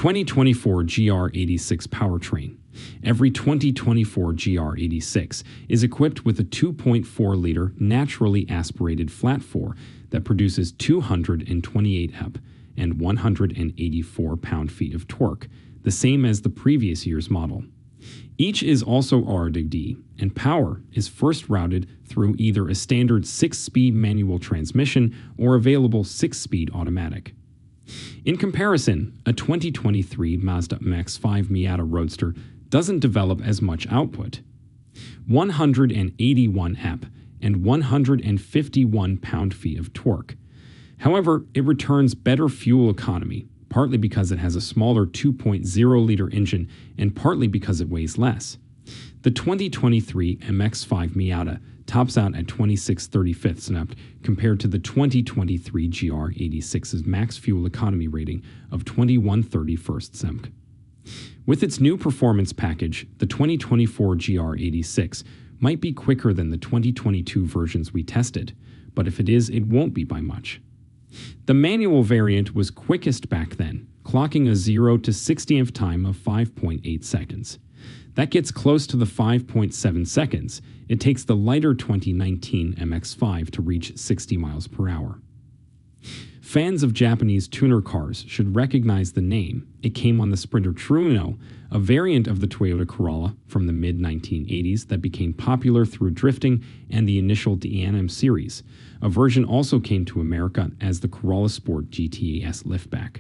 2024 GR86 powertrain. Every 2024 GR86 is equipped with a 2.4-liter naturally aspirated flat 4 that produces 228 HP and 184 pound-feet of torque, the same as the previous year's model. Each is also RWD, and power is first routed through either a standard 6-speed manual transmission or available 6-speed automatic. In comparison, a 2023 Mazda MX-5 Miata Roadster doesn't develop as much output. 181 HP and 151 pound-feet of torque. However, it returns better fuel economy, partly because it has a smaller 2.0-liter engine and partly because it weighs less. The 2023 MX-5 Miata tops out at 26/35 NEP compared to the 2023 GR86's max fuel economy rating of 21/31 NEP. With its new performance package, the 2024 GR86 might be quicker than the 2022 versions we tested, but if it is, it won't be by much. The manual variant was quickest back then, clocking a 0 to 60th time of 5.8 seconds. That gets close to the 5.7 seconds it takes the lighter 2019 MX-5 to reach 60 miles per hour. Fans of Japanese tuner cars should recognize the name. It came on the Sprinter Trueno, a variant of the Toyota Corolla from the mid-1980s that became popular through drifting and the initial D&M series. A version also came to America as the Corolla Sport GT-S liftback.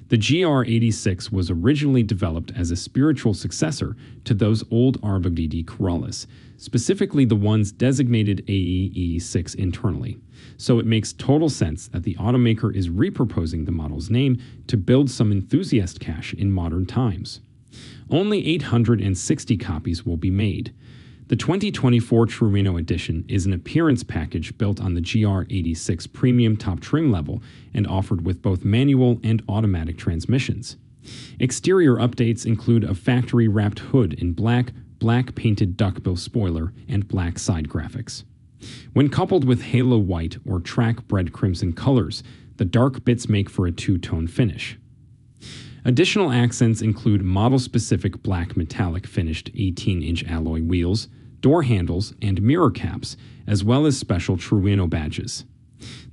The GR86 was originally developed as a spiritual successor to those old RWD Corollas, specifically the ones designated AE86 internally, so it makes total sense that the automaker is repurposing the model's name to build some enthusiast cash in modern times. Only 860 copies will be made. The 2024 Trueno edition is an appearance package built on the GR86 premium top trim level and offered with both manual and automatic transmissions. Exterior updates include a factory-wrapped hood in black painted duckbill spoiler, and black side graphics. When coupled with halo white or track bread crimson colors, the dark bits make for a two-tone finish. Additional accents include model-specific black metallic finished 18-inch alloy wheels, door handles, and mirror caps, as well as special Trueno badges.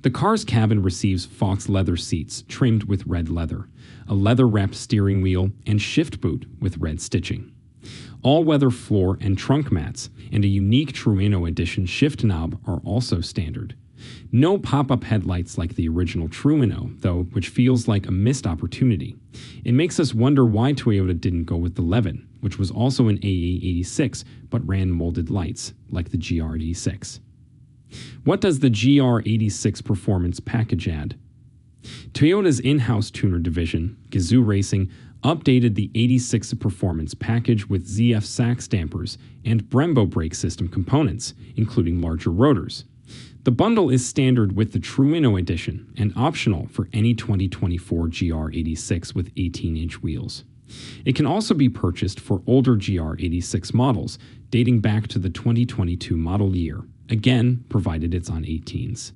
The car's cabin receives Fox leather seats trimmed with red leather, a leather-wrapped steering wheel, and shift boot with red stitching. All-weather floor and trunk mats and a unique Trueno edition shift knob are also standard. No pop-up headlights like the original Trueno, though, which feels like a missed opportunity. It makes us wonder why Toyota didn't go with the Levin, which was also an AE86 but ran molded lights, like the GR86. What does the GR86 performance package add? Toyota's in-house tuner division, Gazoo Racing, updated the 86 performance package with ZF sax dampers and Brembo brake system components, including larger rotors. The bundle is standard with the Trueno edition and optional for any 2024 GR86 with 18-inch wheels. It can also be purchased for older GR86 models dating back to the 2022 model year, again provided it's on 18s.